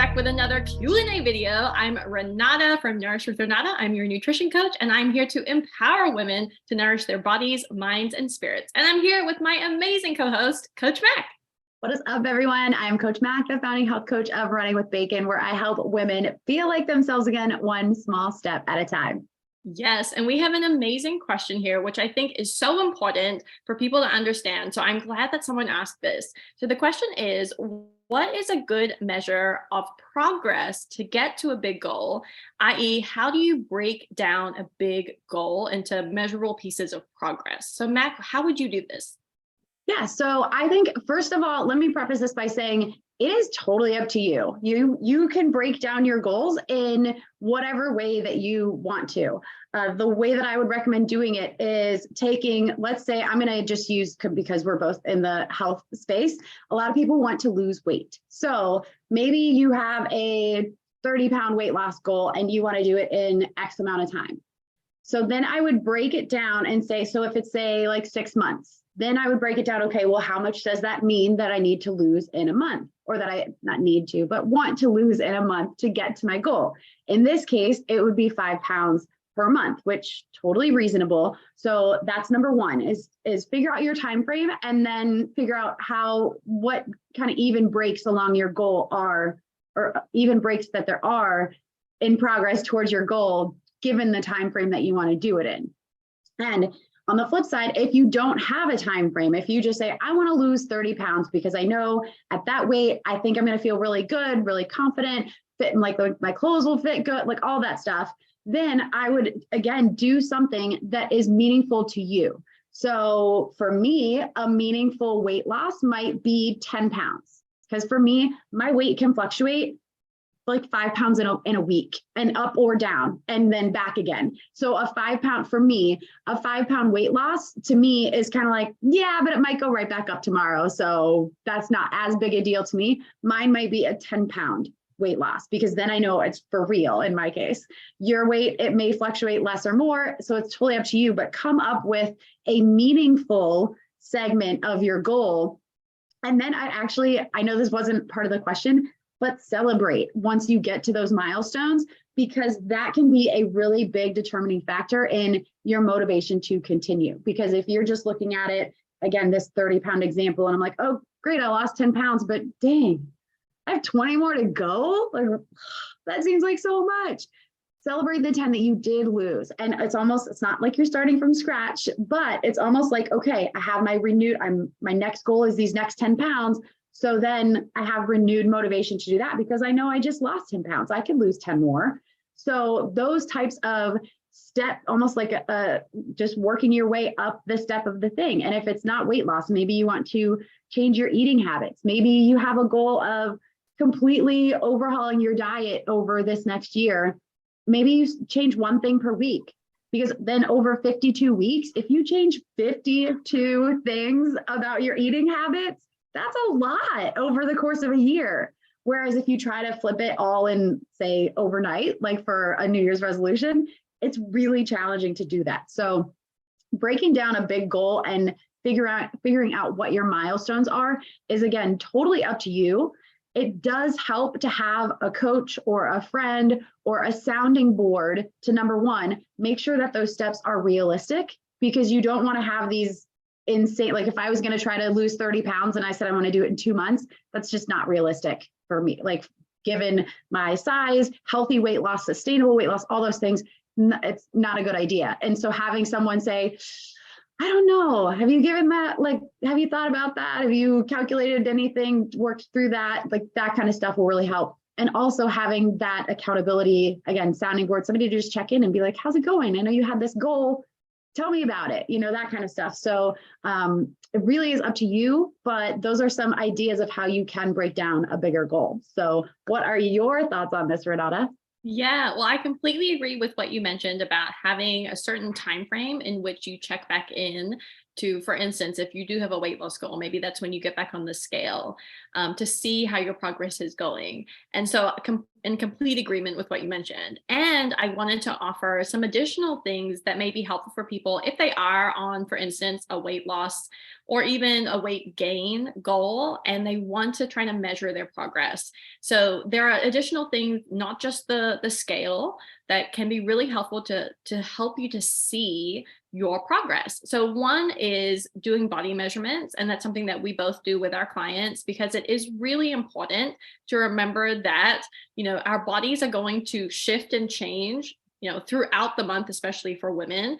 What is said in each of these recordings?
back with another Q&A video. I'm Renata from Nourish with Renata. I'm your nutrition coach, and I'm here to empower women to nourish their bodies, minds, and spirits. And I'm here with my amazing co-host, Coach Mack. What is up, everyone? I'm Coach Mack, the founding health coach of Running with Bacon, where I help women feel like themselves again, one small step at a time. Yes, and we have an amazing question here, which I think is so important for people to understand. So I'm glad that someone asked this. So the question is, what is a good measure of progress to get to a big goal? I.e., how do you break down a big goal into measurable pieces of progress? So Mac, how would you do this? Yeah, so I think, first of all, let me preface this by saying it is totally up to you. You can break down your goals in whatever way that you want to. The way that I would recommend doing it is taking, let's say, I'm going to just use, because we're both in the health space, a lot of people want to lose weight. So maybe you have a 30-pound weight loss goal and you want to do it in X amount of time. So then I would break it down and say, so if it's say like 6 months, then I would break it down. Okay, well, how much does that mean that I need to lose in a month, or that I not need to, but want to lose in a month to get to my goal? In this case, it would be 5 pounds per month, which totally reasonable. So that's number one, is figure out your time frame, and then figure out what kind of even breaks along your goal are, or even breaks that there are in progress towards your goal, given the time frame that you want to do it in. And on the flip side, if you don't have a time frame, if you just say, I want to lose 30 pounds because I know at that weight, I think I'm going to feel really good, really confident, fit, and like my clothes will fit good, like all that stuff, then I would, again, do something that is meaningful to you. So for me, a meaningful weight loss might be 10 pounds. Because for me, my weight can fluctuate like 5 pounds in a week, and up or down, and then back again. So a 5 pound, for me, a 5 pound weight loss to me is kind of like, yeah, but it might go right back up tomorrow. So that's not as big a deal to me. Mine might be a 10-pound weight loss, because then I know it's for real in my case. Your weight, it may fluctuate less or more. So it's totally up to you, but come up with a meaningful segment of your goal. And then I know this wasn't part of the question, but celebrate once you get to those milestones, because that can be a really big determining factor in your motivation to continue. Because if you're just looking at it, again, this 30-pound example, and I'm like, oh, great, I lost 10 pounds, but dang, I have 20 more to go. Like, that seems like so much. Celebrate the 10 that you did lose. And it's not like you're starting from scratch, but it's almost like, okay, I have my next goal is these next 10 pounds. So then I have renewed motivation to do that, because I know I just lost 10 pounds. I can lose 10 more. So those types of step, almost like just working your way up the step of the thing. And if it's not weight loss, maybe you want to change your eating habits. Maybe you have a goal of completely overhauling your diet over this next year. Maybe you change one thing per week, because then over 52 weeks, if you change 52 things about your eating habits, that's a lot over the course of a year. Whereas if you try to flip it all in, say, overnight, like for a New Year's resolution, it's really challenging to do that. So breaking down a big goal and figuring out what your milestones are is, again, totally up to you. It does help to have a coach or a friend or a sounding board to, number one, make sure that those steps are realistic, because you don't want to have these insane, like if I was going to try to lose 30 pounds and I said I want to do it in 2 months, that's just not realistic for me. Like, given my size, healthy weight loss, sustainable weight loss, all those things, it's not a good idea. And so having someone say, I don't know, have you given that, like, have you thought about that? Have you calculated anything, worked through that? Like, that kind of stuff will really help. And also having that accountability, again, sounding board, somebody to just check in and be like, how's it going? I know you had this goal. Tell me about it, that kind of stuff. So it really is up to you, but those are some ideas of how you can break down a bigger goal. So what are your thoughts on this, Renata? Yeah, well, I completely agree with what you mentioned about having a certain time frame in which you check back in to, for instance, if you do have a weight loss goal, maybe that's when you get back on the scale, to see how your progress is going. And so, in complete agreement with what you mentioned. And I wanted to offer some additional things that may be helpful for people if they are on, for instance, a weight loss or even a weight gain goal, and they want to try to measure their progress. So there are additional things, not just the scale, that can be really helpful to help you to see your progress. So one is doing body measurements, and that's something that we both do with our clients, because it is really important to remember that, our bodies are going to shift and change, throughout the month, especially for women.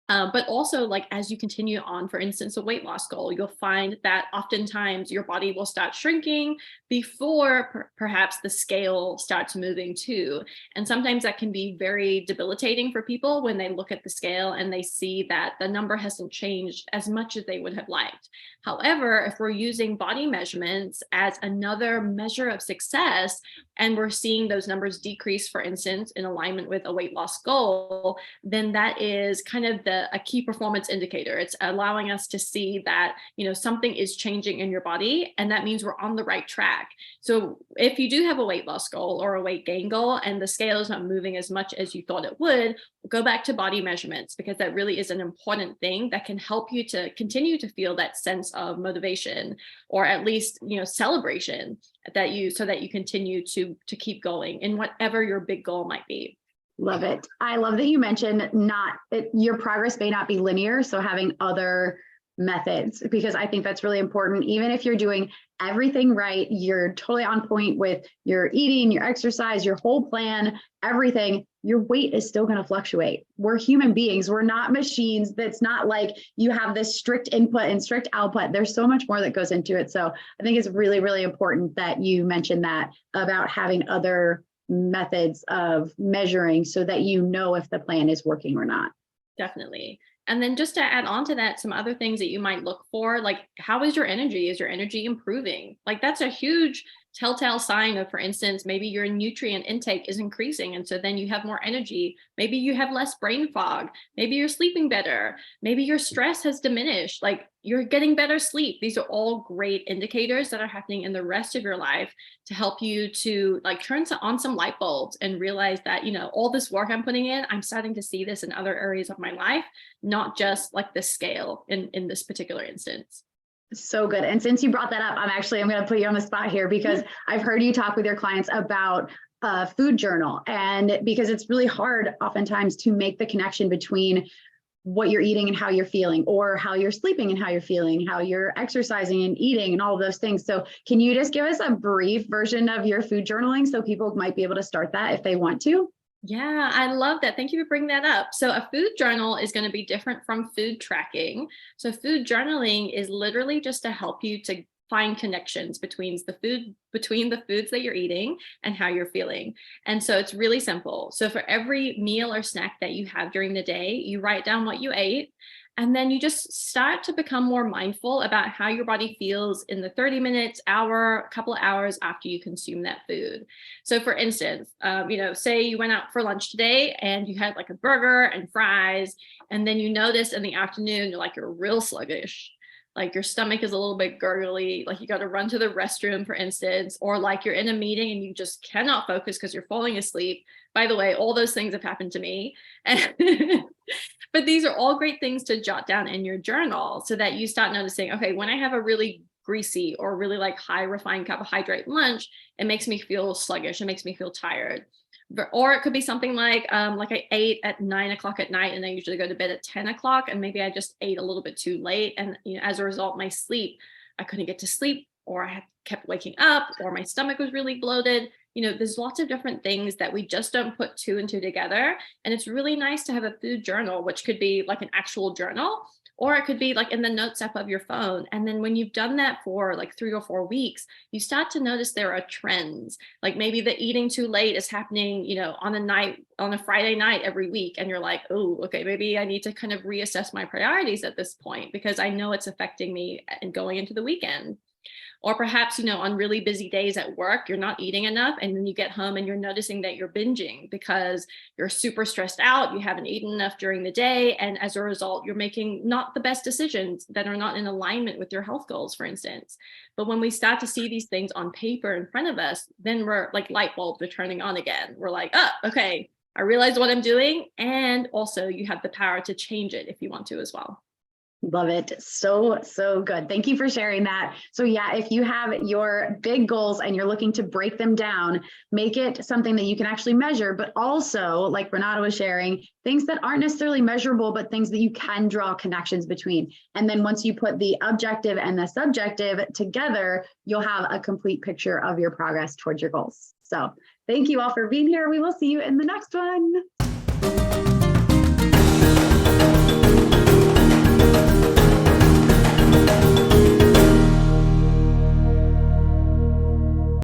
But also, like, as you continue on, for instance, a weight loss goal, you'll find that oftentimes your body will start shrinking before perhaps the scale starts moving too. And sometimes that can be very debilitating for people when they look at the scale and they see that the number hasn't changed as much as they would have liked. However, if we're using body measurements as another measure of success, and we're seeing those numbers decrease, for instance, in alignment with a weight loss goal, then that is kind of a key performance indicator. It's allowing us to see that, something is changing in your body, and that means we're on the right track. So if you do have a weight loss goal or a weight gain goal and the scale is not moving as much as you thought it would, go back to body measurements, because that really is an important thing that can help you to continue to feel that sense of motivation, or at least, celebration, so that you continue to keep going in whatever your big goal might be. Love it. I love that you mentioned your progress may not be linear. So having other methods, because I think that's really important. Even if you're doing everything right, you're totally on point with your eating, your exercise, your whole plan, everything, your weight is still going to fluctuate. We're human beings. We're not machines. That's not like you have this strict input and strict output. There's so much more that goes into it. So I think it's really, really important that you mentioned that about having other methods of measuring so that you know if the plan is working or not. Definitely. And then just to add on to that, some other things that you might look for, like, how is your energy? Is your energy improving? Like, that's a huge telltale sign of, for instance, maybe your nutrient intake is increasing, and so then you have more energy. Maybe you have less brain fog. Maybe you're sleeping better. Maybe your stress has diminished. Like, you're getting better sleep. These are all great indicators that are happening in the rest of your life to help you to, like, turn on some light bulbs and realize that, all this work I'm putting in, I'm starting to see this in other areas of my life, not just like the scale in this particular instance. So good. And since you brought that up, I'm going to put you on the spot here, because I've heard you talk with your clients about a food journal, and because it's really hard oftentimes to make the connection between what you're eating and how you're feeling, or how you're sleeping and how you're feeling, how you're exercising and eating and all of those things. So can you just give us a brief version of your food journaling so people might be able to start that if they want to? Yeah, I love that. Thank you for bringing that up. So a food journal is going to be different from food tracking. So food journaling is literally just to help you to find connections between the foods that you're eating and how you're feeling. And so it's really simple. So for every meal or snack that you have during the day, you write down what you ate. And then you just start to become more mindful about how your body feels in the 30 minutes, hour, couple of hours after you consume that food. So for instance, say you went out for lunch today and you had like a burger and fries, and then you notice in the afternoon, you're real sluggish. Like your stomach is a little bit gurgly, like you got to run to the restroom, for instance, or like you're in a meeting and you just cannot focus because you're falling asleep. By the way, all those things have happened to me. But these are all great things to jot down in your journal so that you start noticing, okay, when I have a really greasy or really like high refined carbohydrate lunch, it makes me feel sluggish. It makes me feel tired. Or it could be something like I ate at 9 o'clock at night and I usually go to bed at 10 o'clock, and maybe I just ate a little bit too late. And as a result, my sleep, I couldn't get to sleep, or I kept waking up, or my stomach was really bloated. There's lots of different things that we just don't put two and two together. And it's really nice to have a food journal, which could be like an actual journal, or it could be like in the notes app of your phone. And then when you've done that for like 3 or 4 weeks, you start to notice there are trends. Like maybe the eating too late is happening, on a Friday night every week. And you're like, oh, okay, maybe I need to kind of reassess my priorities at this point, because I know it's affecting me and going into the weekend. Or perhaps, on really busy days at work, you're not eating enough. And then you get home and you're noticing that you're binging because you're super stressed out. You haven't eaten enough during the day. And as a result, you're making not the best decisions that are not in alignment with your health goals, for instance. But when we start to see these things on paper in front of us, then we're like light bulbs are turning on again. We're like, oh, okay, I realize what I'm doing. And also you have the power to change it if you want to as well. Love it. So, so good. Thank you for sharing that. So yeah, if you have your big goals and you're looking to break them down, make it something that you can actually measure, but also, like Renata was sharing, things that aren't necessarily measurable, but things that you can draw connections between. And then once you put the objective and the subjective together, you'll have a complete picture of your progress towards your goals. So thank you all for being here. We will see you in the next one.